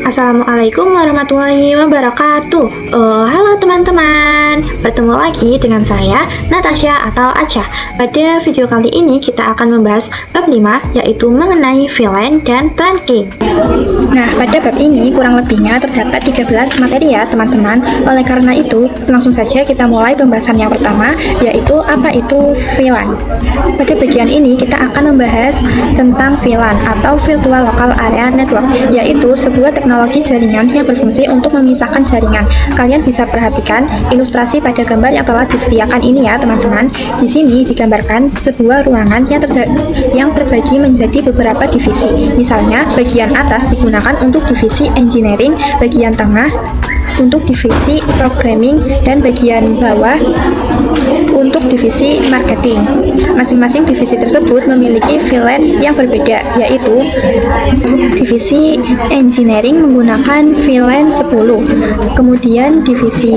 Assalamualaikum warahmatullahi wabarakatuh. Halo teman-teman, bertemu lagi dengan saya Natasha atau Acha. Pada video kali ini kita akan membahas bab 5, yaitu mengenai VLAN dan trunking. Nah, pada bab ini kurang lebihnya terdapat 13 materi ya teman-teman. Oleh karena itu, langsung saja kita mulai pembahasan yang pertama, yaitu apa itu VLAN. Pada bagian ini kita akan membahas tentang VLAN atau Virtual Local Area Network, yaitu sebuah teknologi jaringan yang berfungsi untuk memisahkan jaringan. Kalian bisa perhatikan ilustrasi pada gambar yang telah disediakan ini ya teman-teman. Di sini digambarkan sebuah ruangan yang terbagi menjadi beberapa divisi. Misalnya, bagian atas digunakan untuk divisi engineering, bagian tengah untuk divisi programming, dan bagian bawah untuk divisi marketing. Masing-masing divisi tersebut memiliki VLAN yang berbeda, yaitu divisi engineering menggunakan VLAN 10, kemudian divisi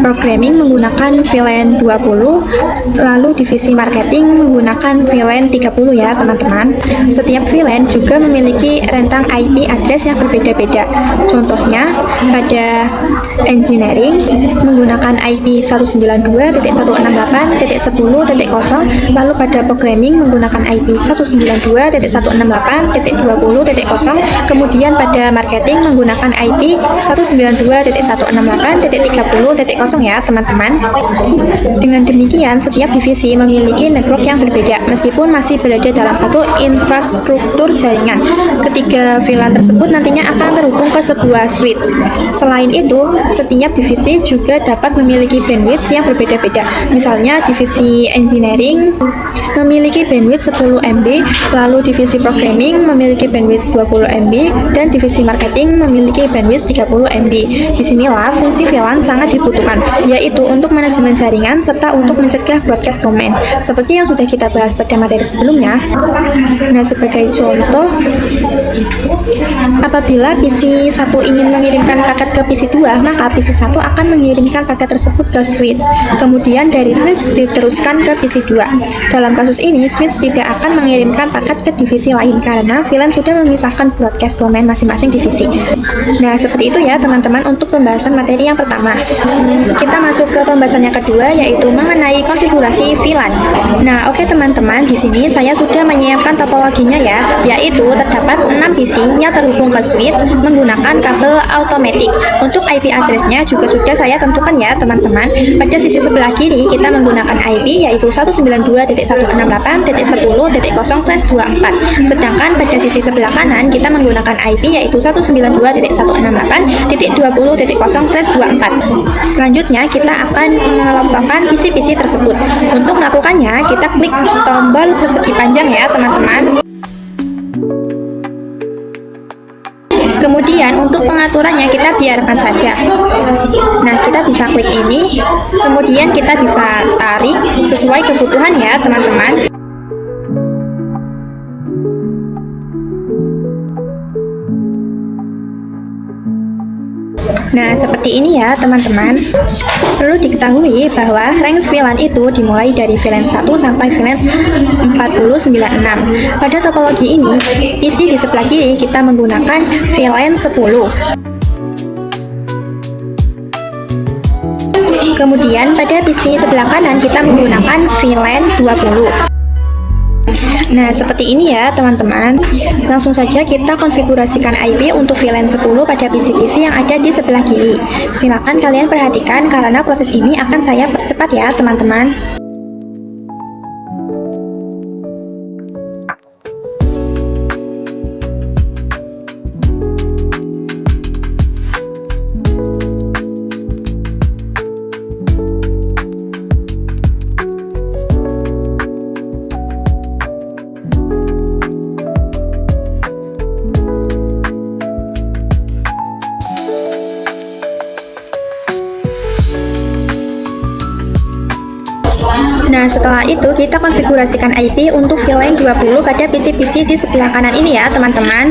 programming menggunakan VLAN 20, lalu divisi marketing menggunakan VLAN 30 ya teman-teman. Setiap VLAN juga memiliki rentang IP address yang berbeda-beda. Contohnya, pada engineering menggunakan IP 192.168.10.0, lalu pada programming menggunakan IP 192.168.20.0, kemudian pada marketing menggunakan IP 192.168.30.0 ya teman-teman. Dengan demikian, setiap divisi memiliki network yang berbeda meskipun masih berada dalam satu infrastruktur jaringan. Ketiga VLAN tersebut nantinya akan terhubung ke sebuah switch. Selain itu, setiap divisi juga dapat memiliki bandwidth yang berbeda-beda. Misalnya, divisi engineering memiliki bandwidth 10 MB, lalu divisi programming memiliki bandwidth 20 MB, dan divisi marketing memiliki bandwidth 30 MB. Disinilah fungsi VLAN sangat dibutuhkan, yaitu untuk manajemen jaringan serta untuk mencegah broadcast domain, seperti yang sudah kita bahas pada materi sebelumnya. Nah, sebagai contoh, apabila PC 1 ingin mengirimkan paket ke PC 2, maka PC 1 akan mengirimkan paket tersebut ke switch. Kemudian dari switch diteruskan ke PC 2. Dalam kasus ini, switch tidak akan mengirimkan paket ke divisi lain karena VLAN sudah memisahkan broadcast domain masing-masing divisi. Nah, seperti itu ya teman-teman untuk pembahasan materi yang pertama. Kita masuk ke pembahasan yang kedua, yaitu mengenai konfigurasi VLAN. Nah, oke teman-teman, di sini saya sudah menyiapkan topologinya ya, yaitu terdapat 6 PC yang terhubung ke switch menggunakan kabel automatic. Untuk IP address-nya juga sudah saya tentukan ya teman-teman. Pada sisi sebelah kiri kita menggunakan IP yaitu 192.168.10.0/24. Sedangkan pada sisi sebelah kanan kita menggunakan IP yaitu 192.168.20.0/24. Selanjutnya kita akan mengelompokkan PC-PC tersebut. Untuk melakukannya kita klik tombol persegi panjang ya teman-teman. Kemudian untuk pengaturannya kita biarkan saja. Nah, kita bisa klik ini, kemudian kita bisa tarik sesuai kebutuhan ya teman-teman. Nah, seperti ini ya teman-teman. Perlu diketahui bahwa range VLAN itu dimulai dari VLAN 1 sampai VLAN 4096. Pada topologi ini, PC di sebelah kiri kita menggunakan VLAN 10. Kemudian pada PC sebelah kanan kita menggunakan VLAN 20. Nah, seperti ini ya teman-teman. Langsung saja kita konfigurasikan IP untuk VLAN 10 pada PC-PC yang ada di sebelah kiri. Silakan kalian perhatikan karena proses ini akan saya percepat ya teman-teman. Nah, setelah itu kita konfigurasikan IP untuk VLAN 20 pada PC-PC di sebelah kanan ini ya, teman-teman.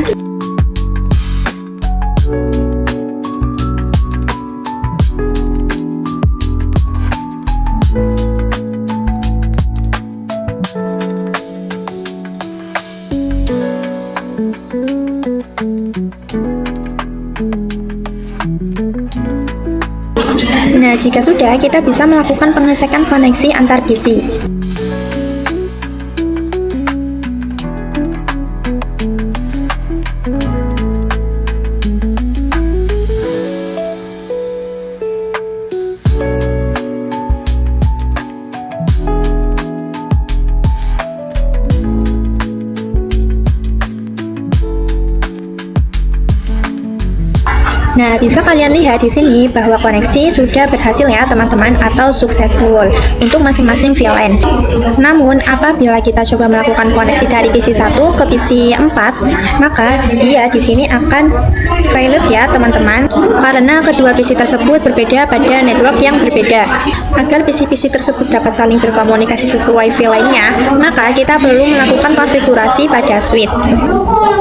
jika sudah, kita bisa melakukan pengecekan koneksi antar PC. Nah, bisa kalian lihat di sini bahwa koneksi sudah berhasil ya teman-teman, atau successful untuk masing-masing VLAN. Namun, apabila kita coba melakukan koneksi dari PC 1 ke PC 4, maka dia di sini akan failed ya teman-teman, karena kedua PC tersebut berbeda pada network yang berbeda. Agar PC-PC tersebut dapat saling berkomunikasi sesuai VLAN-nya, maka kita perlu melakukan konfigurasi pada switch.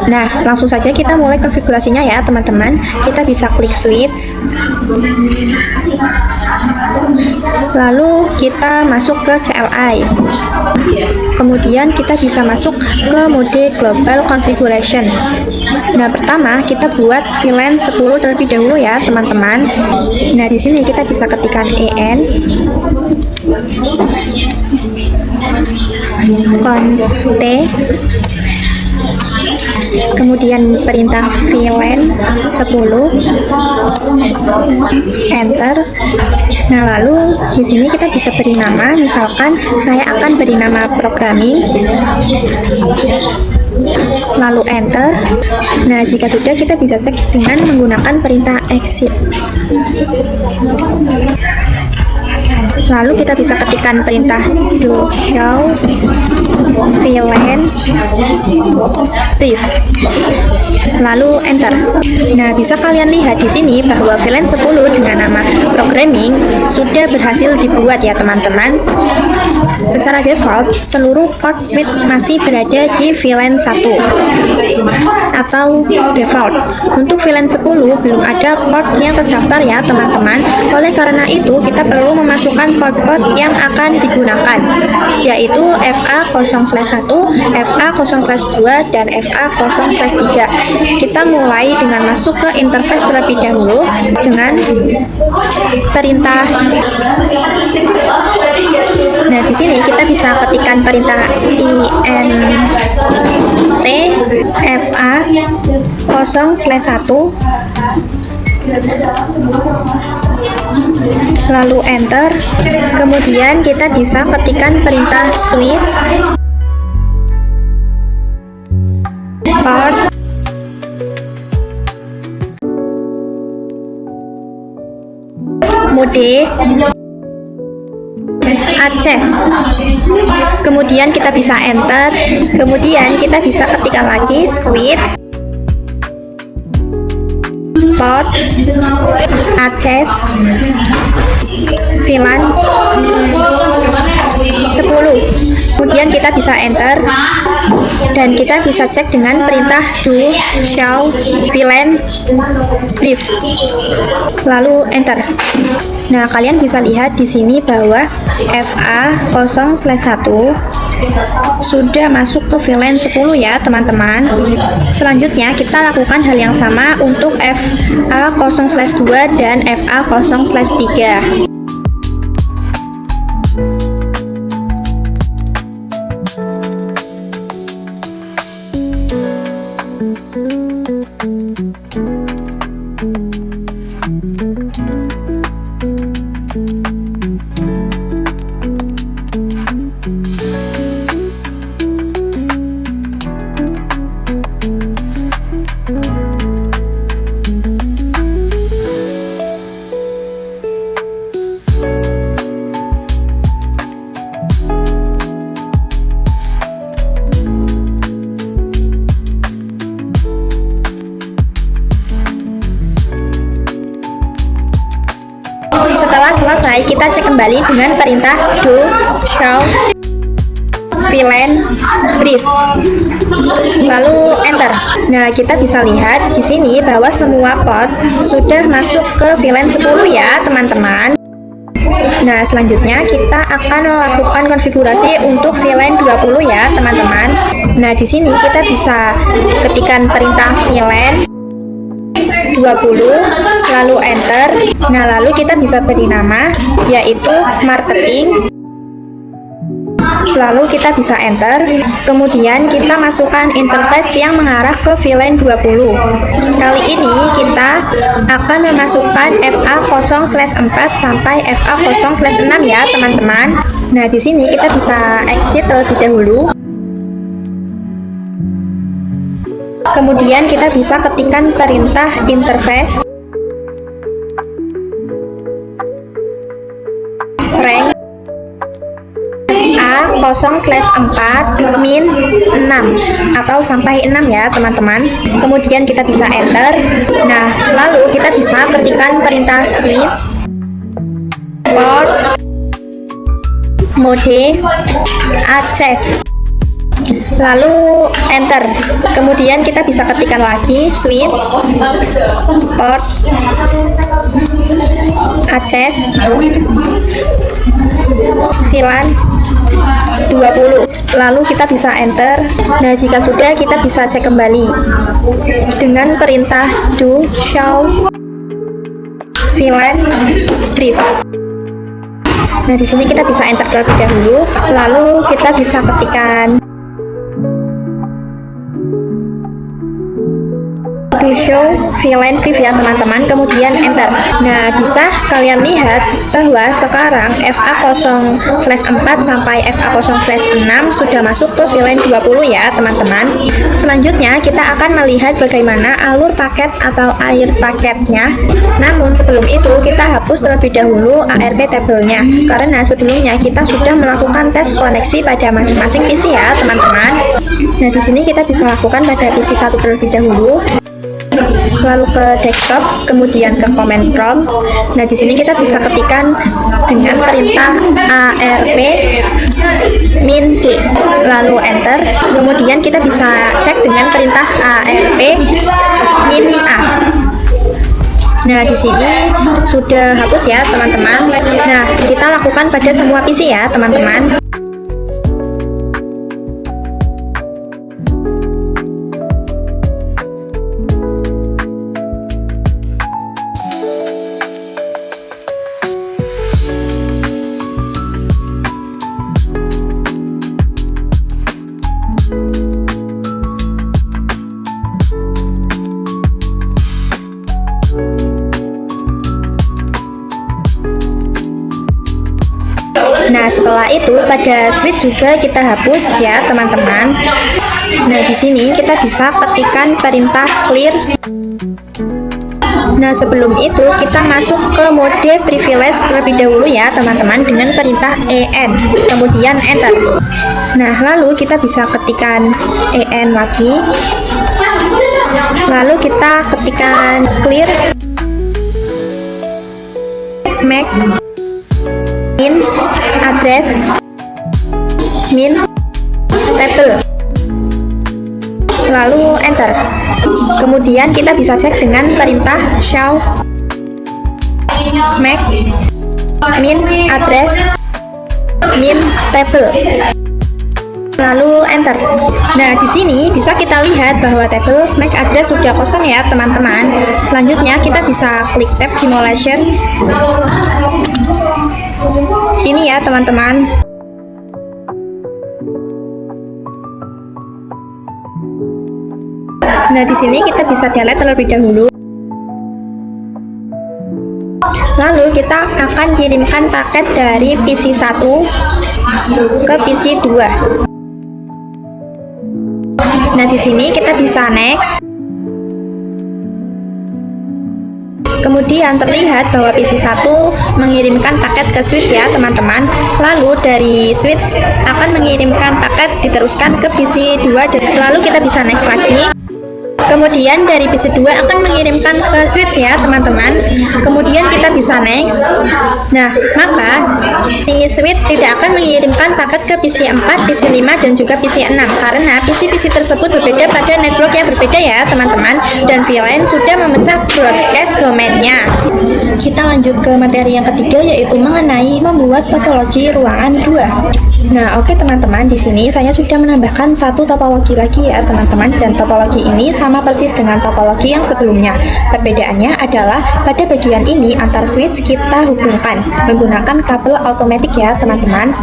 Nah, langsung saja kita mulai konfigurasinya ya teman-teman. Kita bisa klik switch, lalu kita masuk ke CLI, kemudian kita bisa masuk ke mode global configuration. Nah, pertama kita buat VLAN 10 terlebih dahulu ya teman-teman. Nah, di sini kita bisa ketikkan EN conf t, kemudian perintah VLAN 10, enter. Nah, lalu di sini kita bisa beri nama, misalkan saya akan beri nama programming, lalu enter. Nah, jika sudah, kita bisa cek dengan menggunakan perintah exit. Lalu kita bisa ketikkan perintah do show VLAN brief, lalu enter. Nah, bisa kalian lihat di sini bahwa VLAN 10 dengan nama programming sudah berhasil dibuat ya teman-teman. Secara default, seluruh port switch masih berada di VLAN 1 atau default. Untuk VLAN 10 belum ada port yang terdaftar ya teman-teman. Oleh karena itu, kita perlu memasukkan port-port yang akan digunakan, yaitu FA0/1, FA0/2, dan FA0/3. Kita mulai dengan masuk ke interface terlebih dahulu dengan perintah. Nah, di sini kita bisa ketikkan perintah int FA0/1, lalu enter. Kemudian kita bisa ketikkan perintah switch port mode access. Kemudian kita bisa enter. Kemudian kita bisa ketikkan lagi switch port access VLAN 10. Kemudian kita bisa enter dan kita bisa cek dengan perintah do show VLAN brief, lalu enter. Nah, kalian bisa lihat di sini bahwa FA0/1 sudah masuk ke VLAN 10 ya teman-teman. Selanjutnya kita lakukan hal yang sama untuk FA0/2 dan FA0/3. Setelah selesai, kita cek kembali dengan perintah do show VLAN brief, lalu enter. Nah, kita bisa lihat di sini bahwa semua port sudah masuk ke VLAN 10 ya teman-teman. Nah, selanjutnya kita akan melakukan konfigurasi untuk VLAN 20 ya teman-teman. Nah, di sini kita bisa ketikkan perintah VLAN 20, lalu enter. Nah, lalu kita bisa beri nama yaitu marketing. Lalu kita bisa enter, kemudian kita masukkan interface yang mengarah ke VLAN 20. Kali ini kita akan memasukkan FA0/4 sampai FA0/6 ya teman-teman. Nah, di sini kita bisa exit terlebih dahulu. Kemudian kita bisa ketikkan perintah interface rank A0/4 min 6 atau sampai 6 ya teman-teman. Kemudian kita bisa enter. Nah, lalu kita bisa ketikkan perintah switch port mode access, lalu enter. Kemudian kita bisa ketikkan lagi switch port access VLAN 20, lalu kita bisa enter. Nah, jika sudah, kita bisa cek kembali dengan perintah do show VLAN drift. Nah, di sini kita bisa enter terlebih dahulu, lalu kita bisa ketikkan do show VLAN drift ya teman-teman, kemudian enter. Nah, bisa kalian lihat bahwa sekarang FA0/4 sampai FA0/6 sudah masuk ke VLAN 20 ya teman-teman. Selanjutnya kita akan melihat bagaimana alur paket atau air paketnya. Namun sebelum itu kita hapus terlebih dahulu ARP tabelnya, karena sebelumnya kita sudah melakukan tes koneksi pada masing-masing PC ya teman-teman. Nah, di sini kita bisa lakukan pada PC 1 terlebih dahulu, lalu ke desktop, kemudian ke command prompt. Nah, di sini kita bisa ketikkan dengan perintah ARP min D, lalu enter. Kemudian kita bisa cek dengan perintah ARP min A. Nah, di sini sudah hapus ya teman-teman. Nah, kita lakukan pada semua PC ya teman-teman. Nah, setelah itu pada switch juga kita hapus ya teman-teman. Nah, di sini kita bisa ketikkan perintah clear. Nah, sebelum itu kita masuk ke mode privilege terlebih dahulu ya teman-teman dengan perintah EN, kemudian enter. Nah, lalu kita bisa ketikkan EN lagi, lalu kita ketikkan clear MAC min address min table, lalu enter. Kemudian kita bisa cek dengan perintah show MAC min address min table, lalu enter. Nah, di sini bisa kita lihat bahwa table MAC address sudah kosong ya teman-teman. Selanjutnya kita bisa klik tab simulation ini ya teman-teman. Nah, di sini kita bisa delete terlebih dahulu. Lalu kita akan kirimkan paket dari PC 1 ke PC 2. Nah, di sini kita bisa next. Kemudian terlihat bahwa PC 1 mengirimkan paket ke switch ya teman-teman. Lalu dari switch akan mengirimkan paket diteruskan ke PC 2, lalu kita bisa next lagi. Kemudian dari PC 2 akan mengirimkan ke switch ya teman-teman. Kemudian kita bisa next. Nah, maka si switch tidak akan mengirimkan paket ke PC 4, PC 5 dan juga PC 6 karena PC-PC tersebut berbeda pada network yang berbeda ya teman-teman, dan VLAN sudah memecah broadcast domainnya. Kita lanjut ke materi yang ketiga, yaitu mengenai membuat topologi ruangan 2. Nah, oke teman-teman, di sini saya sudah menambahkan satu topologi lagi ya teman-teman, dan topologi ini sama sama persis dengan topologi yang sebelumnya. Perbedaannya adalah pada bagian ini antar switch kita hubungkan menggunakan kabel automatic ya teman-teman.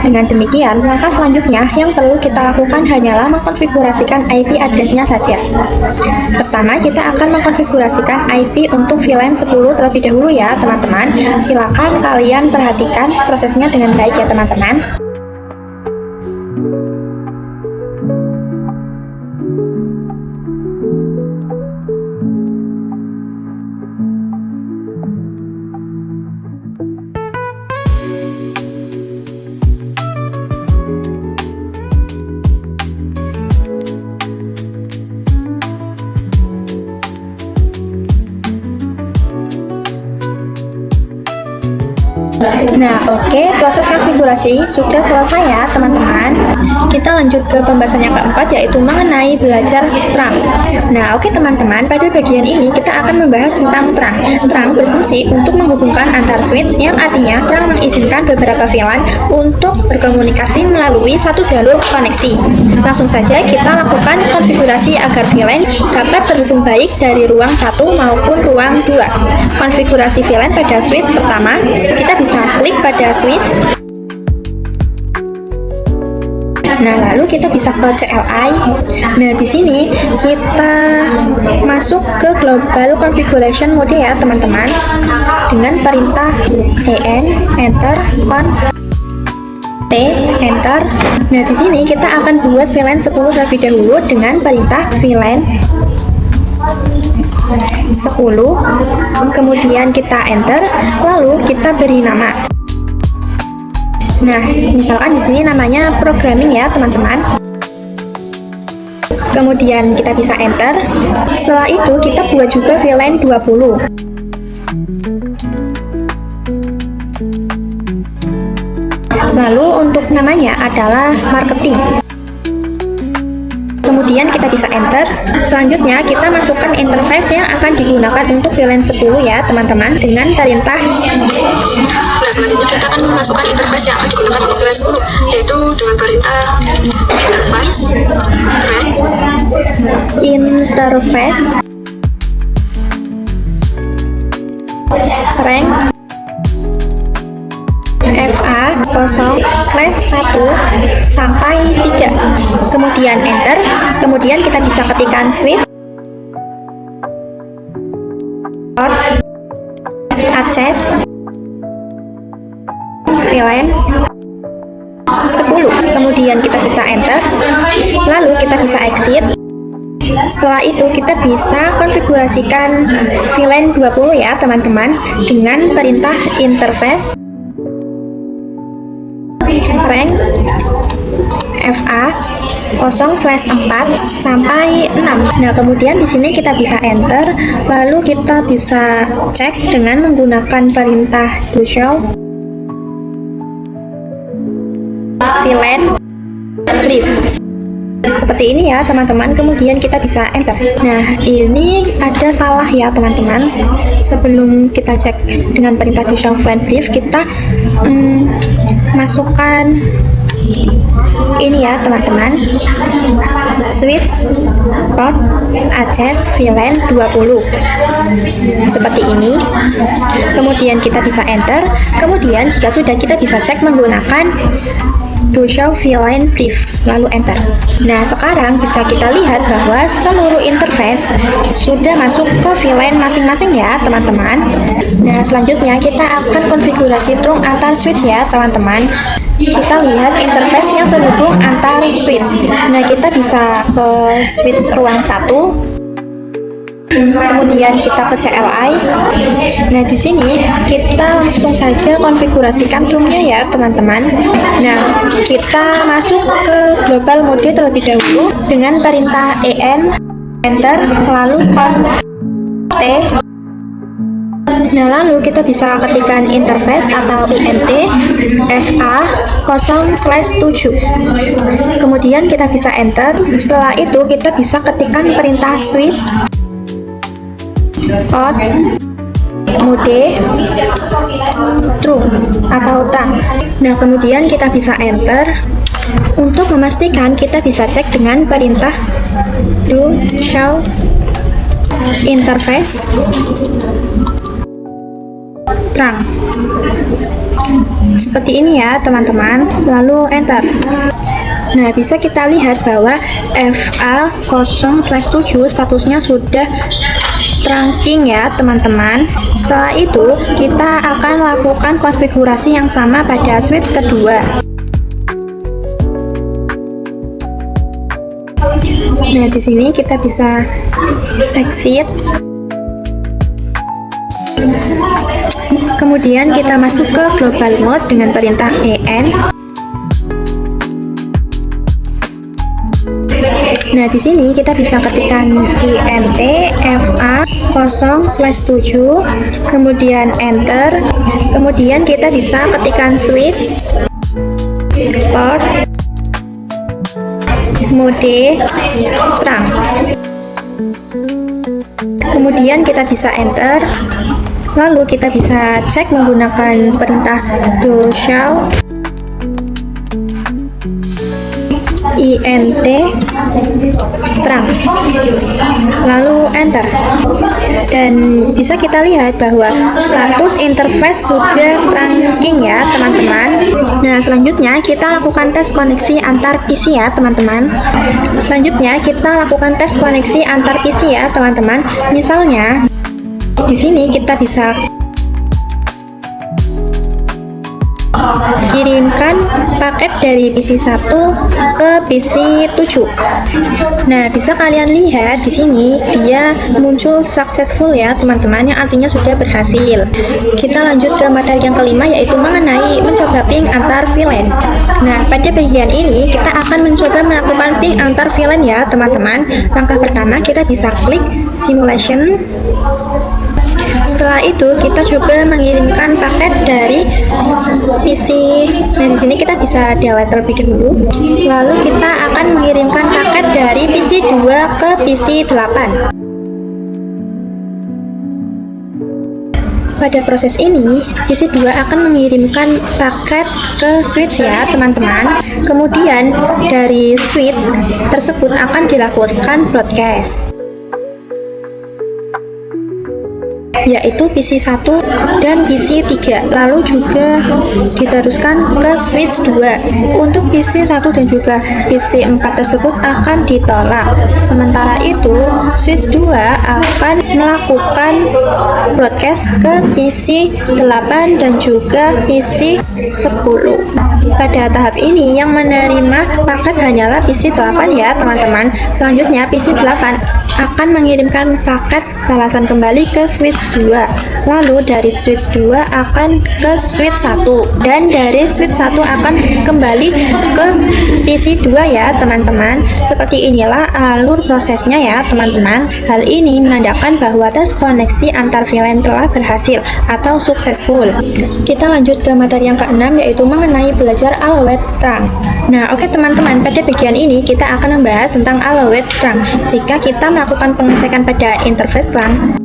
Dengan demikian, langkah selanjutnya yang perlu kita lakukan hanyalah mengkonfigurasikan IP address-nya saja. Pertama, kita akan mengkonfigurasikan IP untuk VLAN 10 terlebih dahulu ya teman-teman. Silakan kalian perhatikan prosesnya dengan baik ya teman-teman. Nah, oke, proses konfigurasi sudah selesai ya, teman-teman. Kita lanjut ke pembahasan yang keempat, yaitu mengenai belajar terang. Nah, oke teman-teman, pada bagian ini kita akan membahas tentang terang. Terang berfungsi untuk menghubungkan antar switch, yang artinya terang mengizinkan beberapa VLAN untuk berkomunikasi melalui satu jalur koneksi. Langsung saja kita lakukan konfigurasi agar VLAN dapat terhubung baik dari ruang 1 maupun ruang 2. Konfigurasi VLAN pada switch pertama, kita bisa klik pada switch. Nah, lalu kita bisa ke CLI. Nah, di sini kita masuk ke Global Configuration Mode ya, teman-teman. Dengan perintah EN, Enter, Conf, T, Enter. Nah, di sini kita akan buat VLAN 10 terlebih dahulu dengan perintah VLAN 10, kemudian kita enter, lalu kita beri nama. Nah, misalkan di sini namanya programming ya, teman-teman. Kemudian kita bisa enter. Setelah itu kita buat juga VLAN 20. Lalu untuk namanya adalah marketing. Kemudian kita bisa enter. Selanjutnya kita masukkan interface yang akan digunakan untuk VLAN 10 ya teman-teman, dengan perintah. Nah, selanjutnya kita akan memasukkan interface yang akan digunakan untuk VLAN 10, yaitu dengan perintah interface rank FA 0/1 sampai 3, kemudian enter. Kemudian kita bisa ketikkan switch access VLAN 10, kemudian kita bisa enter, lalu kita bisa exit. Setelah itu kita bisa konfigurasikan VLAN 20 ya teman-teman, dengan perintah interface rank FA 0/4 sampai 6. Nah, kemudian di sini kita bisa enter, lalu kita bisa cek dengan menggunakan perintah do show VLAN brief. Seperti ini ya teman-teman, kemudian kita bisa enter. Nah, ini ada salah ya teman-teman. Sebelum kita cek dengan perintah do show VLAN brief, kita masukkan ini ya teman-teman, switch port access VLAN 20 seperti ini. Kemudian kita bisa enter. Kemudian jika sudah, kita bisa cek menggunakan do show VLAN brief, lalu enter. Nah, sekarang bisa kita lihat bahwa seluruh interface sudah masuk ke VLAN masing-masing ya teman-teman. Nah, selanjutnya kita akan konfigurasi trunk antar switch ya teman-teman. Kita lihat interface yang terhubung antar switch. Nah, kita bisa ke switch ruang 1, kemudian kita ke CLI. Nah, di sini kita langsung saja konfigurasikan roomnya ya teman-teman. Nah, kita masuk ke global mode terlebih dahulu dengan perintah EN, enter, lalu conf T. Nah, lalu kita bisa ketikkan interface atau INT FA 0/7. Kemudian kita bisa enter. Setelah itu kita bisa ketikkan perintah switch on mode true atau terang. Nah, kemudian kita bisa enter. Untuk memastikan, kita bisa cek dengan perintah do show interface trunk. Seperti ini ya teman-teman, lalu enter. Nah, bisa kita lihat bahwa FA0/7 statusnya sudah trunking ya teman-teman. Setelah itu, kita akan lakukan konfigurasi yang sama pada switch kedua. Nah, di sini kita bisa exit. Kemudian kita masuk ke global mode dengan perintah EN. Nah, di sini kita bisa ketikkan INT FA0/7, kemudian enter. Kemudian kita bisa ketikkan switch, port, mode, trunk. Kemudian kita bisa enter. Lalu kita bisa cek menggunakan perintah do show INT trunk, lalu enter. Dan bisa kita lihat bahwa status interface sudah trunking ya teman-teman. Nah, selanjutnya kita lakukan tes koneksi antar PC ya teman-teman. Misalnya di sini kita bisa kirimkan paket dari PC 1 ke PC 7. Nah, bisa kalian lihat di sini dia muncul successful ya teman-teman, yang artinya sudah berhasil. Kita lanjut ke materi yang kelima, yaitu mengenai mencoba ping antar VLAN. Nah, pada bagian ini kita akan mencoba melakukan ping antar VLAN ya teman-teman. Langkah pertama, kita bisa klik simulation. Setelah itu kita coba mengirimkan paket dari PC. Nah, di sini kita bisa delete terlebih dahulu. Lalu kita akan mengirimkan paket dari PC 2 ke PC 8. Pada proses ini, PC 2 akan mengirimkan paket ke switch ya teman-teman. Kemudian dari switch tersebut akan dilakukan broadcast, yaitu PC 1 dan PC 3, lalu juga diteruskan ke switch 2. Untuk PC 1 dan juga PC 4 tersebut akan ditolak. Sementara itu, switch 2 akan melakukan broadcast ke PC 8 dan juga PC 10. Pada tahap ini yang menerima paket hanyalah PC 8 ya teman-teman. Selanjutnya PC 8 akan mengirimkan paket balasan kembali ke switch 2. Lalu dari switch 2 akan ke switch 1, dan dari switch 1 akan kembali ke PC 2 ya teman-teman. Seperti inilah alur prosesnya ya teman-teman. Hal ini menandakan bahwa tes koneksi antar VLAN telah berhasil atau successful. Kita lanjut ke materi yang keenam, yaitu mengenai belajar allowed trunk. Nah, oke teman-teman, pada bagian ini kita akan membahas tentang allowed trunk. Jika kita melakukan pengecekan pada interface trunk,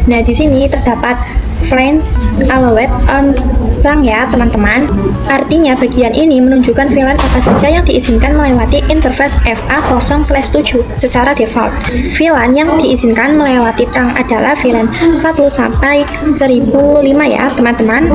nah di sini terdapat friends allowed on trunk ya teman-teman. Artinya bagian ini menunjukkan VLAN apa saja yang diizinkan melewati interface FA0/7 secara default. VLAN yang diizinkan melewati trunk adalah VLAN 1 sampai 1005 ya teman-teman.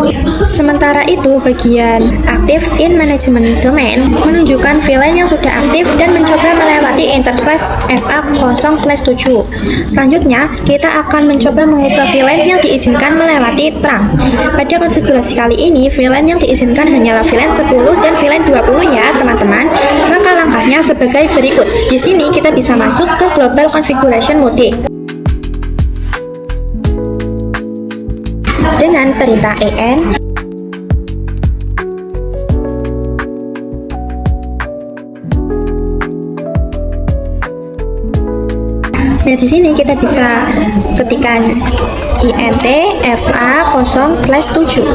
Sementara itu bagian active in management domain menunjukkan VLAN yang sudah aktif dan mencoba melewati interface FA0/7. Selanjutnya kita akan mencoba mengubah VLAN yang diizinkan melewati trunk. Pada konfigurasi kali ini VLAN yang diizinkan hanyalah VLAN 10 dan VLAN 20 ya teman-teman. Maka langkahnya sebagai berikut. Di sini kita bisa masuk ke global configuration mode dengan perintah EN. Nah, di sini kita bisa ketikkan INT FA0/7.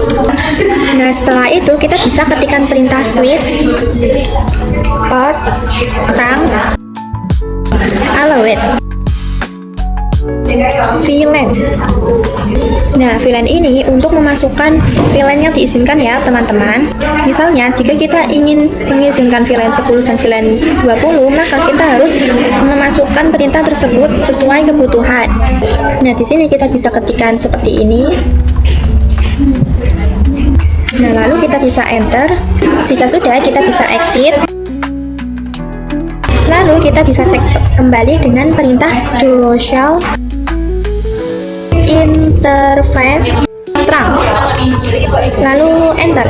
Nah, setelah itu kita bisa ketikkan perintah switch, port, trunk, allowed. VLAN. Nah, VLAN ini untuk memasukkan VLAN yang diizinkan ya teman-teman. Misalnya jika kita ingin mengizinkan VLAN 10 dan VLAN 20, maka kita harus memasukkan perintah tersebut sesuai kebutuhan. Nah, di sini kita bisa ketikkan seperti ini. Nah, lalu kita bisa enter. Jika sudah, kita bisa exit. Lalu kita bisa kembali dengan perintah do show interface trunk, lalu enter.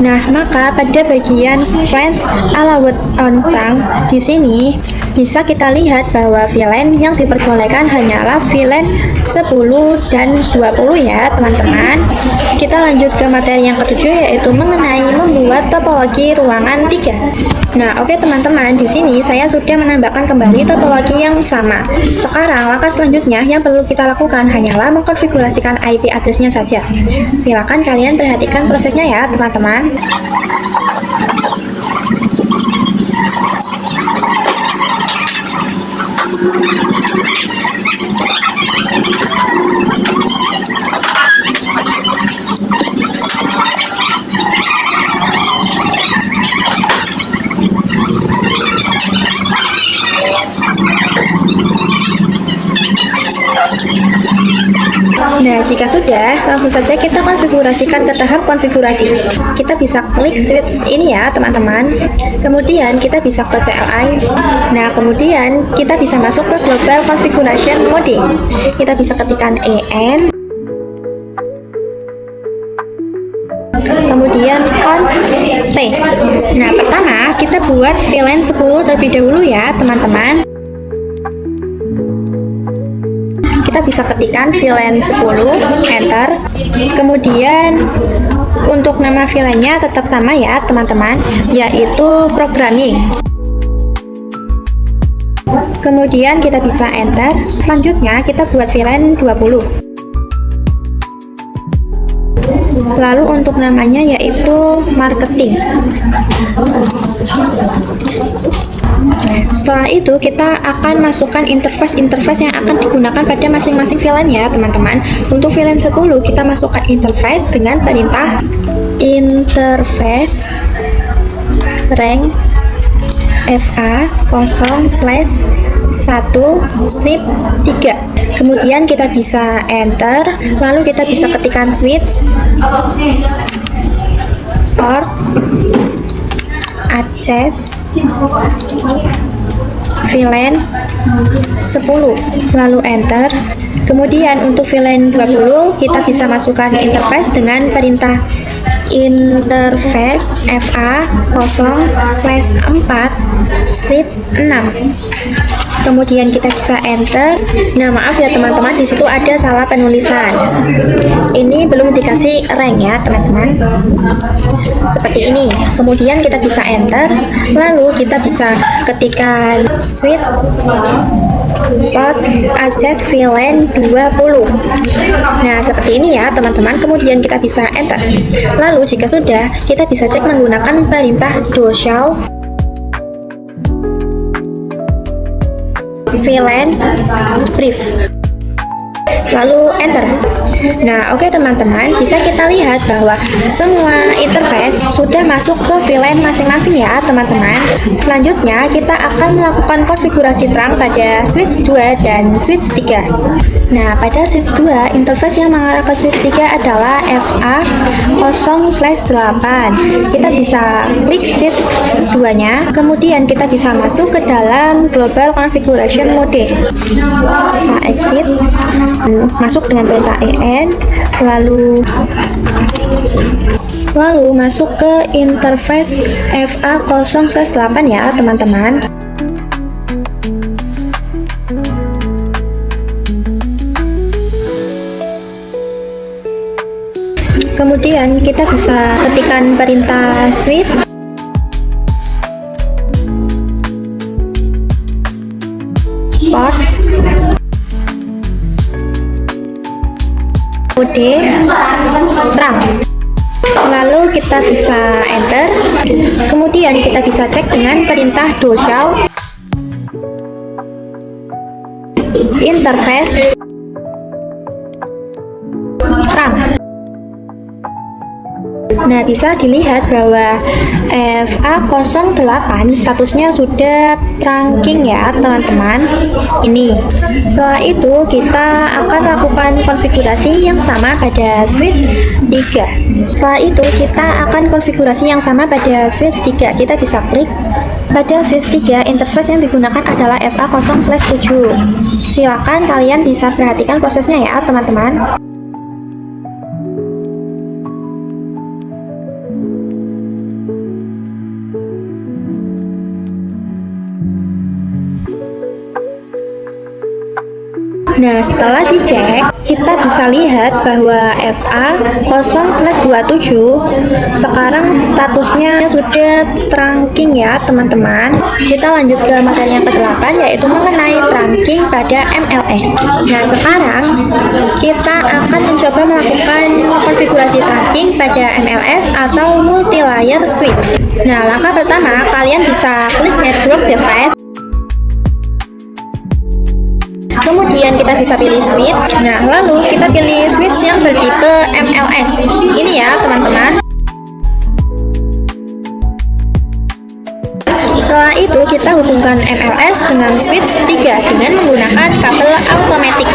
Nah, maka pada bagian friends allowed on trunk di sini bisa kita lihat bahwa VLAN yang diperbolehkan hanyalah VLAN 10 dan 20 ya teman-teman. Kita lanjut ke materi yang ketujuh, yaitu mengenai membuat topologi ruangan 3. Nah, oke teman-teman, di sini saya sudah menambahkan kembali topologi yang sama. Sekarang langkah selanjutnya yang perlu kita lakukan hanyalah mengkonfigurasikan IP address-nya saja. Silakan kalian perhatikan prosesnya ya teman-teman. Nah, jika sudah, langsung saja kita konfigurasikan ke tahap konfigurasi. Kita bisa klik switch ini ya, teman-teman. Kemudian kita bisa ke CLI. Nah, kemudian kita bisa masuk ke Global Configuration Mode. Kita bisa ketikkan EN. Kemudian conf T. Nah, pertama kita buat VLAN 10 terlebih dahulu ya, teman-teman. Kita bisa ketikkan VLAN 10, enter. Kemudian untuk nama VLAN-nya tetap sama ya teman-teman, yaitu programming. Kemudian kita bisa enter. Selanjutnya kita buat VLAN 20. Lalu untuk namanya yaitu marketing. Setelah itu kita akan masukkan interface yang akan digunakan pada masing-masing VLAN ya teman-teman. Untuk VLAN 10 kita masukkan interface dengan perintah interface rank fa 0/1/3. Kemudian kita bisa enter, lalu kita bisa ketikkan switch port access VLAN 10, lalu enter. Kemudian untuk VLAN 20 kita bisa masukkan interface dengan perintah interface fa 0/4/6. Kemudian kita bisa enter. Nah, maaf ya teman-teman, di situ ada salah penulisan. Ini belum dikasih rank ya teman-teman. Seperti ini. Kemudian kita bisa enter. Lalu kita bisa ketikkan switch port access VLAN 20. Nah, seperti ini ya teman-teman. Kemudian kita bisa enter. Lalu jika sudah, kita bisa cek menggunakan perintah do show VLAN brief, lalu enter. Nah, oke teman-teman, bisa kita lihat bahwa semua interface sudah masuk ke VLAN masing-masing ya teman-teman. Selanjutnya kita akan melakukan konfigurasi trunk pada switch 2 dan switch 3. Nah, pada switch 2, interface yang mengarah ke switch 3 adalah FA 0/8. Kita bisa klik switch 2-nya, kemudian kita bisa masuk ke dalam Global Configuration Mode. Bisa exit, masuk dengan perintah EN, lalu masuk ke interface FA 0/8 ya teman-teman. Kemudian kita bisa ketikkan perintah switch port mode trunk, lalu kita bisa enter. Kemudian kita bisa cek dengan perintah do show interface trunk. Nah, bisa dilihat bahwa FA08 statusnya sudah trunking ya teman-teman. Ini. Setelah itu kita akan lakukan konfigurasi yang sama pada switch 3. Setelah itu kita akan konfigurasi yang sama pada switch 3. Kita bisa klik pada switch 3, interface yang digunakan adalah FA0/7. Silakan kalian bisa perhatikan prosesnya ya teman-teman. Nah, setelah dicek, kita bisa lihat bahwa FA0/27 sekarang statusnya sudah trunking ya teman-teman. Kita lanjut ke materi yang ke-8, yaitu mengenai trunking pada MLS. Nah, sekarang kita akan mencoba melakukan konfigurasi trunking pada MLS atau multi-layer switch. Nah, langkah pertama, kalian bisa klik network device. Kemudian kita bisa pilih switch. Nah, lalu kita pilih switch yang bertipe MLS. Ini ya, teman-teman. Setelah itu kita hubungkan MLS dengan switch 3 dengan menggunakan kabel automatic.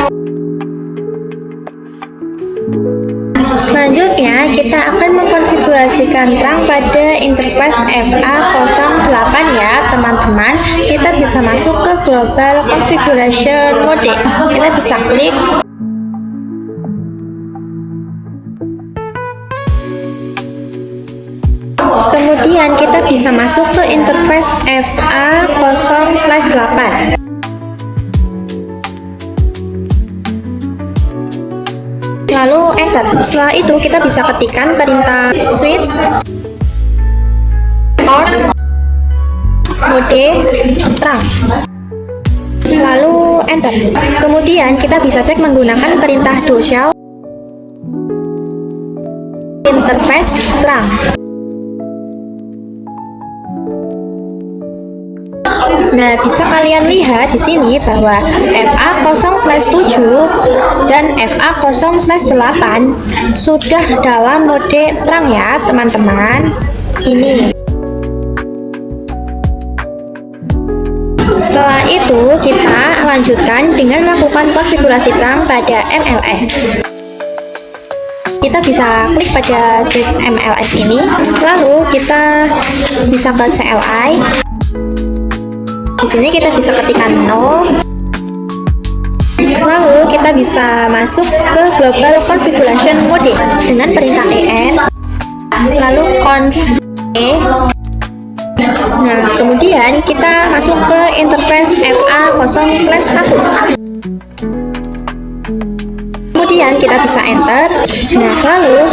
Selanjutnya, kita akan mengkonfigurasikan trunk pada interface FA08 ya teman-teman. Kita bisa masuk ke Global Configuration Mode. Kita bisa klik. Kemudian kita bisa masuk ke interface FA0/8. Lalu enter. Setelah itu kita bisa ketikkan perintah switch on mode trunk. Lalu enter. Kemudian kita bisa cek menggunakan perintah do show interface trunk. Nah, bisa kalian lihat di sini bahwa FA0/7 dan FA0/8 sudah dalam mode trunk ya, teman-teman. Ini. Setelah itu, kita lanjutkan dengan melakukan konfigurasi trunk pada MLS. Kita bisa klik pada switch MLS ini, lalu kita bisa ke CLI. Di sini kita bisa ketikkan no. Lalu kita bisa masuk ke Global Configuration Mode dengan perintah EN. Lalu conf E. Nah, kemudian kita masuk ke interface FA0/1. Kemudian kita bisa enter. Nah, lalu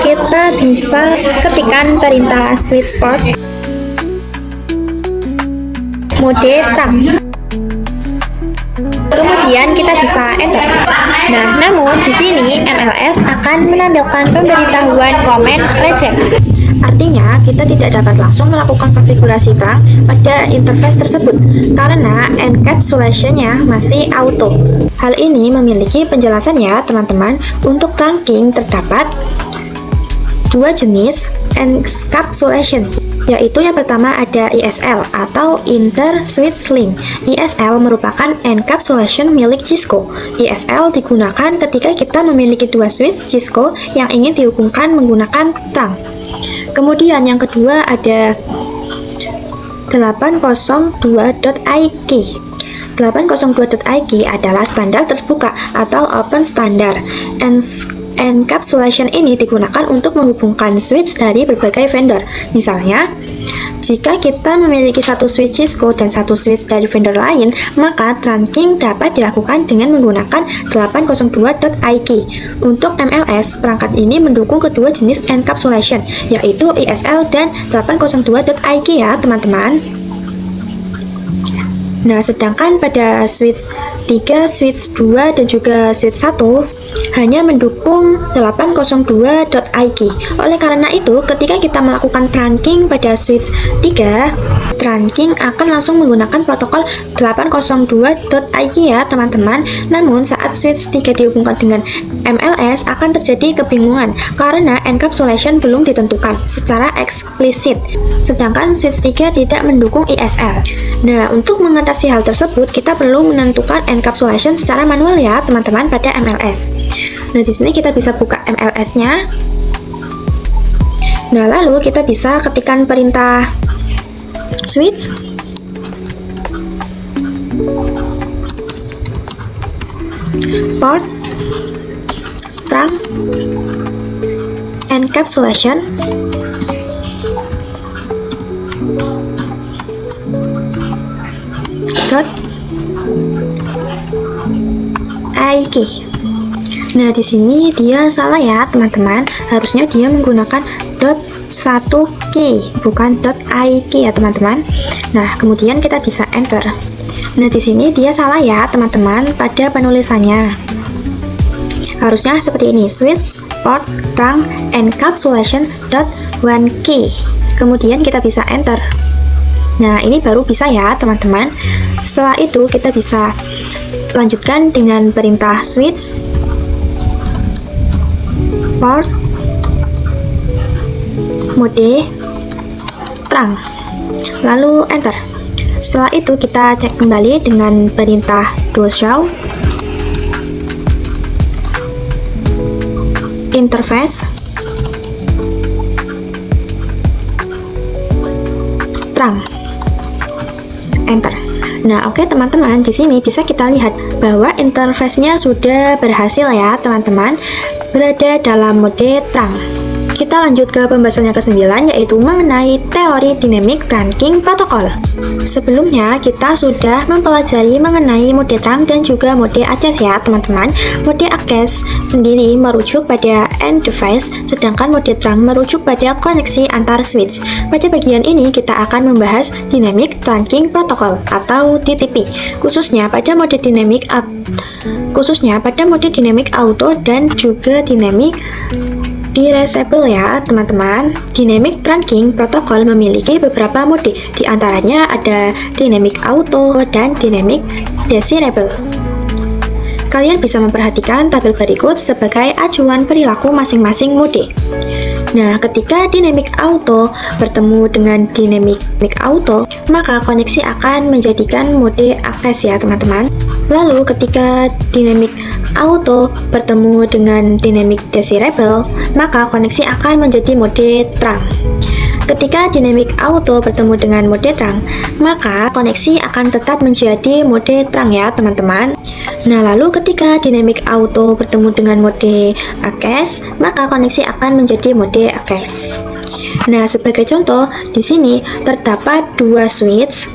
kita bisa ketikkan perintah switch port mode trunk. Kemudian kita bisa enter. Nah, namun di sini MLS akan menampilkan pemberitahuan komen reject. Artinya, kita tidak dapat langsung melakukan konfigurasi trunk pada interface tersebut karena encapsulation-nya masih auto. Hal ini memiliki penjelasan ya, teman-teman. Untuk trunking terdapat dua jenis encapsulation, yaitu yang pertama ada ISL atau Inter Switch Link. ISL merupakan encapsulation milik Cisco. ISL digunakan ketika kita memiliki dua switch Cisco yang ingin dihubungkan menggunakan trunk. Kemudian yang kedua ada 802.IK. 802.IK adalah standar terbuka atau open standard. Encapsulation ini digunakan untuk menghubungkan switch dari berbagai vendor. Misalnya, jika kita memiliki satu switch Cisco dan satu switch dari vendor lain, maka trunking dapat dilakukan dengan menggunakan 802.IK. Untuk MLS, perangkat ini mendukung kedua jenis encapsulation, yaitu ISL dan 802.IK ya, teman-teman. Nah, sedangkan pada switch 3, switch 2, dan juga switch 1 hanya mendukung 802.IK. Oleh karena itu, ketika kita melakukan trunking pada switch 3, trunking akan langsung menggunakan protokol 802.IK ya teman-teman. Namun saat switch 3 dihubungkan dengan MLS akan terjadi kebingungan karena encapsulation belum ditentukan secara eksplisit, sedangkan switch 3 tidak mendukung ISL. Nah, untuk mengatasi hal tersebut kita perlu menentukan encapsulation secara manual ya teman-teman pada MLS. Nah, di sini kita bisa buka MLS-nya. Nah, lalu kita bisa ketikkan perintah switch port trunk encapsulation dot IK. Nah, di sini dia salah ya teman-teman, harusnya dia menggunakan .1K bukan .IK ya teman-teman. Nah, kemudian kita bisa enter. Nah, di sini dia salah ya teman-teman pada penulisannya. Harusnya seperti ini, switch port trunk encapsulation .1K. Kemudian kita bisa enter. Nah, ini baru bisa ya teman-teman. Setelah itu kita bisa lanjutkan dengan perintah switch port mode trunk, lalu enter. Setelah itu kita cek kembali dengan perintah do show interface trunk, enter. Nah, oke teman-teman, di sini bisa kita lihat bahwa interface-nya sudah berhasil ya teman-teman, berada dalam mode trunk. Kita lanjut ke pembahasan yang ke-9, yaitu mengenai teori dynamic trunking protocol. Sebelumnya kita sudah mempelajari mengenai mode trunk dan juga mode access ya teman-teman. Mode access sendiri merujuk pada end device, sedangkan mode trunk merujuk pada koneksi antar switch. Pada bagian ini kita akan membahas dynamic trunking protocol atau DTP, khususnya pada mode dynamic auto dan juga dynamic dereachable ya teman-teman. Dynamic trunking protocol memiliki beberapa mode, diantaranya ada dynamic auto dan dynamic dereachable. Kalian bisa memperhatikan tabel berikut sebagai acuan perilaku masing-masing mode. Nah, ketika dynamic auto bertemu dengan dynamic auto, maka koneksi akan menjadikan mode access ya teman-teman. Lalu ketika dynamic auto bertemu dengan dynamic desirable, maka koneksi akan menjadi mode trunk. Ketika dynamic auto bertemu dengan mode trunk, maka koneksi akan tetap menjadi mode trunk ya teman-teman. Nah, lalu ketika dynamic auto bertemu dengan mode access, maka koneksi akan menjadi mode access. Nah, sebagai contoh, di sini terdapat dua switch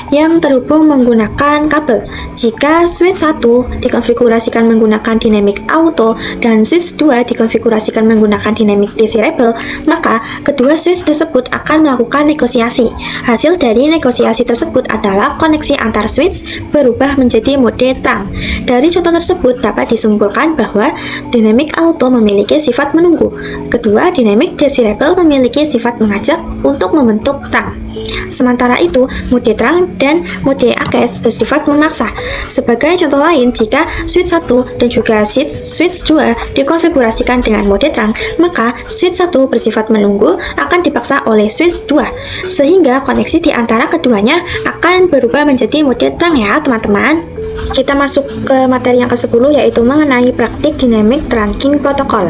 yang terhubung menggunakan kabel. Jika switch 1 dikonfigurasikan menggunakan dynamic auto dan switch 2 dikonfigurasikan menggunakan dynamic desirable, maka kedua switch tersebut akan melakukan negosiasi. Hasil dari negosiasi tersebut adalah koneksi antar switch berubah menjadi mode trunk. Dari contoh tersebut dapat disimpulkan bahwa dynamic auto memiliki sifat menunggu, kedua dynamic desirable memiliki sifat mengajak untuk membentuk trunk. Sementara itu, mode trunk dan mode access bersifat memaksa. Sebagai contoh lain, jika switch 1 dan juga switch 2 dikonfigurasikan dengan mode trunk, maka switch 1 bersifat menunggu akan dipaksa oleh switch 2, sehingga koneksi di antara keduanya akan berubah menjadi mode trunk ya teman-teman. Kita masuk ke materi yang ke-10, yaitu mengenai praktik dynamic trunking protocol.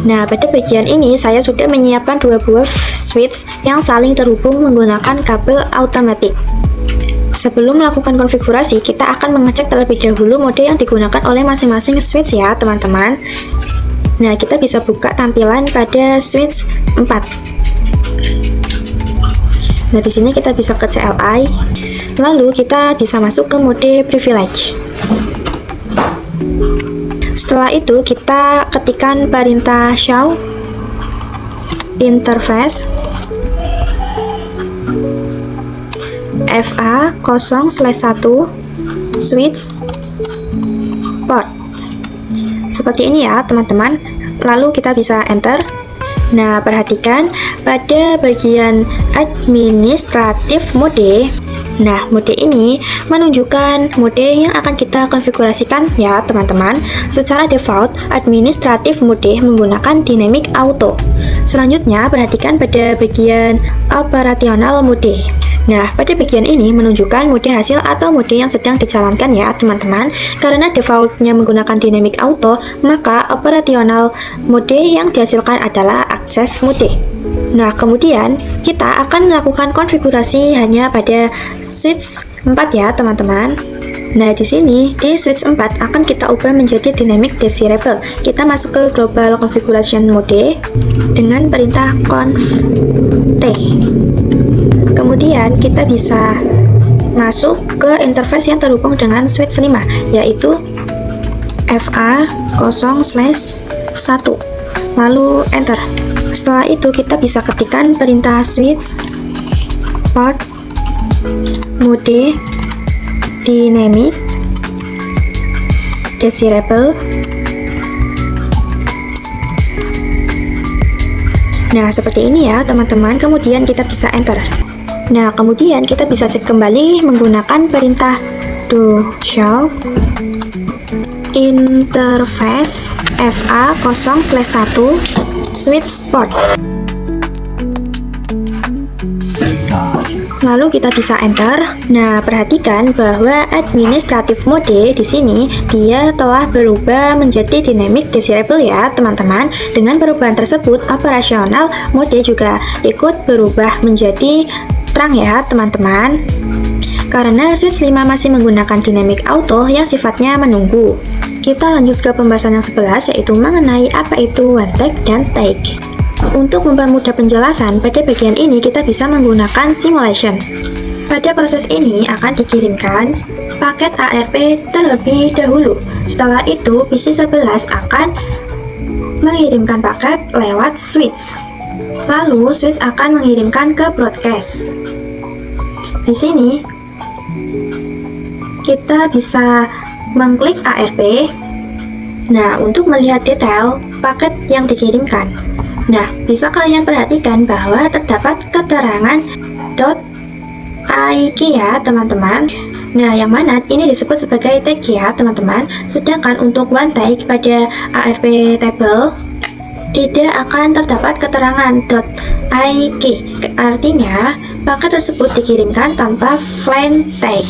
Nah, pada bagian ini saya sudah menyiapkan dua buah switch yang saling terhubung menggunakan kabel automatik. Sebelum melakukan konfigurasi, kita akan mengecek terlebih dahulu mode yang digunakan oleh masing-masing switch ya, teman-teman. Nah, kita bisa buka tampilan pada switch 4. Nah, di sini kita bisa ke CLI. Lalu kita bisa masuk ke mode privilege. Setelah itu kita ketikkan perintah show interface FA0/1 switch port. Seperti ini ya teman-teman. Lalu kita bisa enter. Nah, perhatikan pada bagian administratif mode. Nah, mode ini menunjukkan mode yang akan kita konfigurasikan ya, teman-teman. Secara default, administratif mode menggunakan dynamic auto. Selanjutnya, perhatikan pada bagian operasional mode. Nah, pada bagian ini menunjukkan mode hasil atau mode yang sedang dijalankan ya, teman-teman. Karena defaultnya menggunakan dynamic auto, maka operasional mode yang dihasilkan adalah access mode. Nah, kemudian kita akan melakukan konfigurasi hanya pada switch 4 ya, teman-teman. Nah, di sini di switch 4 akan kita ubah menjadi dynamic desirable. Kita masuk ke global configuration mode dengan perintah conf t. Kemudian kita bisa masuk ke interface yang terhubung dengan switch 5, yaitu FA0/1. Lalu enter. Setelah itu kita bisa ketikkan perintah switch port mode dynamic desirable. Nah, seperti ini ya, teman-teman. Kemudian kita bisa enter. Nah, kemudian kita bisa cek kembali menggunakan perintah do show interface FA0/1 switch port. Lalu kita bisa enter. Nah, perhatikan bahwa administratif mode di sini dia telah berubah menjadi dynamic desirable ya, teman-teman. Dengan perubahan tersebut, operasional mode juga ikut berubah menjadi terang ya, teman-teman. Karena switch 5 masih menggunakan dynamic auto yang sifatnya menunggu. Kita lanjut ke pembahasan yang 11, yaitu mengenai apa itu one take dan take. Untuk mempermudah penjelasan, pada bagian ini kita bisa menggunakan simulation. Pada proses ini akan dikirimkan paket ARP terlebih dahulu. Setelah itu, PC11 akan mengirimkan paket lewat switch. Lalu, switch akan mengirimkan ke broadcast. Di sini, kita bisa mengklik ARP. Nah, untuk melihat detail paket yang dikirimkan. Nah, bisa kalian perhatikan bahwa terdapat keterangan .ik ya, teman-teman. Nah, yang mana ini disebut sebagai tag ya, teman-teman. Sedangkan untuk one take pada ARP table tidak akan terdapat keterangan .ik. Artinya, paket tersebut dikirimkan tanpa plain tag.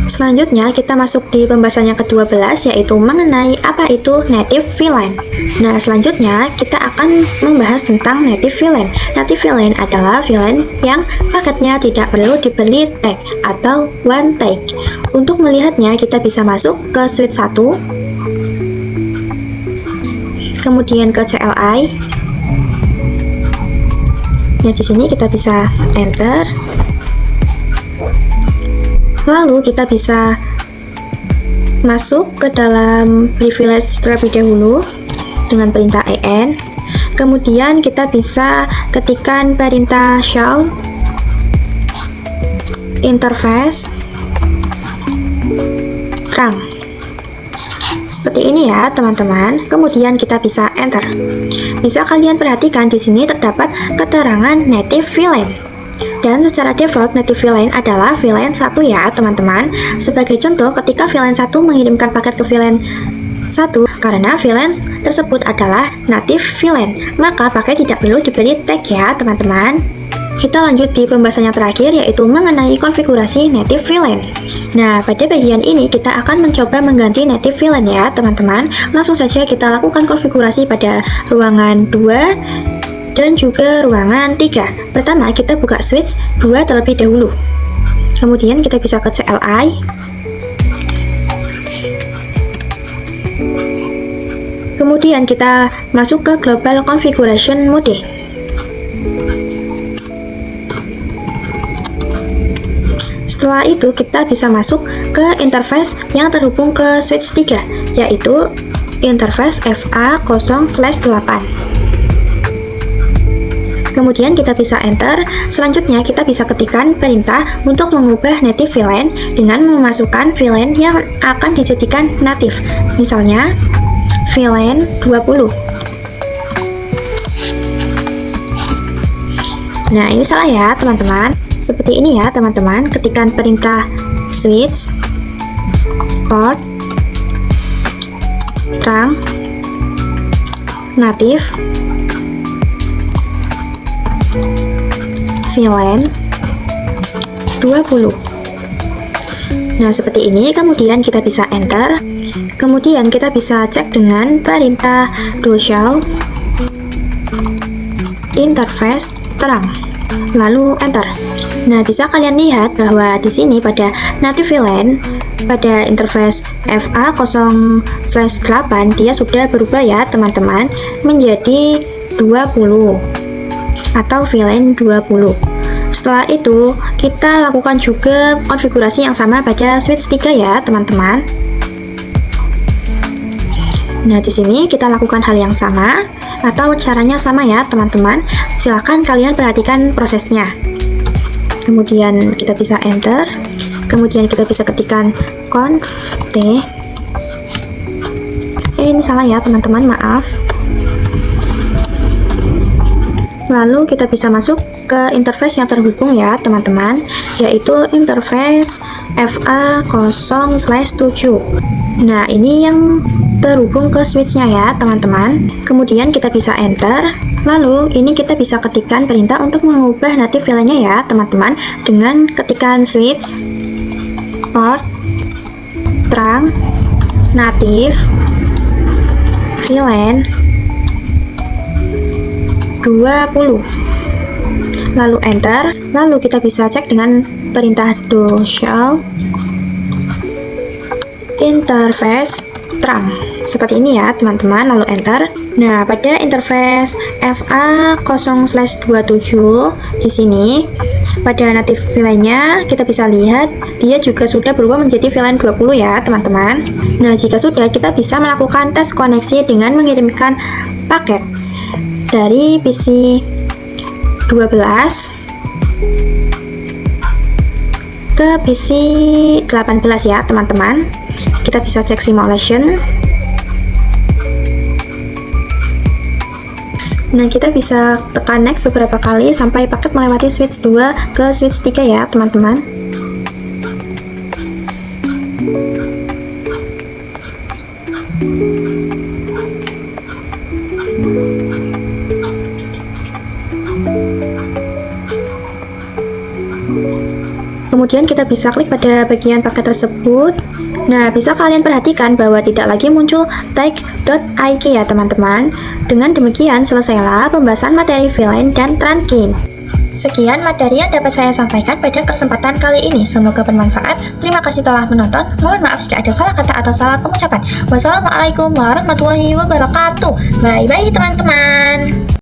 Selanjutnya, kita masuk di pembahasan yang ke-12, yaitu mengenai apa itu native VLAN. Nah, selanjutnya kita akan membahas tentang native VLAN. Native VLAN adalah VLAN yang paketnya tidak perlu diberi tag atau one tag. Untuk melihatnya, kita bisa masuk ke switch 1, kemudian ke CLI. Nah, di sini kita bisa enter. Lalu kita bisa masuk ke dalam privilege terlebih dahulu dengan perintah en. Kemudian kita bisa ketikkan perintah show interface terang. Seperti ini ya, teman-teman. Kemudian kita bisa enter. Bisa kalian perhatikan di sini terdapat keterangan native VLAN. Dan secara default, native VLAN adalah VLAN 1 ya, teman-teman. Sebagai contoh, ketika VLAN 1 mengirimkan paket ke VLAN 1, karena VLAN tersebut adalah native VLAN, maka paket tidak perlu diberi tag ya, teman-teman. Kita lanjut di pembahasan yang terakhir, yaitu mengenai konfigurasi native VLAN. Nah, pada bagian ini kita akan mencoba mengganti native VLAN ya, teman-teman. Langsung saja kita lakukan konfigurasi pada ruangan 2 dan juga ruangan 3. Pertama, kita buka switch 2 terlebih dahulu. Kemudian kita bisa ke CLI. Kemudian kita masuk ke global configuration mode. Setelah itu, kita bisa masuk ke interface yang terhubung ke switch 3, yaitu interface FA0/8. Kemudian kita bisa enter. Selanjutnya kita bisa ketikkan perintah untuk mengubah native VLAN dengan memasukkan VLAN yang akan dijadikan native. Misalnya VLAN 20. Nah, ini salah ya, teman-teman. Seperti ini ya, teman-teman. Ketikan perintah switch, port, trunk, native, VLAN 20. Nah, seperti ini. Kemudian kita bisa enter. Kemudian kita bisa cek dengan perintah do show interface terang, lalu enter. Nah, bisa kalian lihat bahwa di sini pada native VLAN pada interface FA0/8 dia sudah berubah ya, teman-teman, menjadi 20 atau VLAN 20. Setelah itu, kita lakukan juga konfigurasi yang sama pada switch 3 ya, teman-teman. Nah, di sini kita lakukan hal yang sama atau caranya sama ya, teman-teman. Silakan kalian perhatikan prosesnya. Kemudian kita bisa enter. Kemudian kita bisa ketikkan conf t. Ini salah ya, teman-teman, maaf. Lalu kita bisa masuk ke interface yang terhubung ya, teman-teman, yaitu interface FA0/7. Nah, ini yang terhubung ke switch-nya ya, teman-teman. Kemudian kita bisa enter. Lalu ini kita bisa ketikkan perintah untuk mengubah native VLAN-nya ya, teman-teman, dengan ketikan switch, port, trunk, native, VLAN 20. Lalu enter. Lalu kita bisa cek dengan perintah do show interface trunk. Seperti ini ya, teman-teman. Lalu enter. Nah, pada interface FA0/27 di sini pada native VLAN-nya kita bisa lihat dia juga sudah berubah menjadi VLAN 20 ya, teman-teman. Nah, jika sudah, kita bisa melakukan tes koneksi dengan mengirimkan paket dari PC 12 ke PC 18 ya, teman-teman. Kita bisa cek simulation. Nah, kita bisa tekan next beberapa kali sampai paket melewati switch 2 ke switch 3 ya, teman-teman. Kemudian kita bisa klik pada bagian paket tersebut. Nah, bisa kalian perhatikan bahwa tidak lagi muncul tag.ik ya, teman-teman. Dengan demikian, selesailah pembahasan materi VLAN dan trunking. Sekian materi yang dapat saya sampaikan pada kesempatan kali ini. Semoga bermanfaat. Terima kasih telah menonton. Mohon maaf jika ada salah kata atau salah pengucapan. Wassalamualaikum warahmatullahi wabarakatuh. Bye-bye, teman-teman.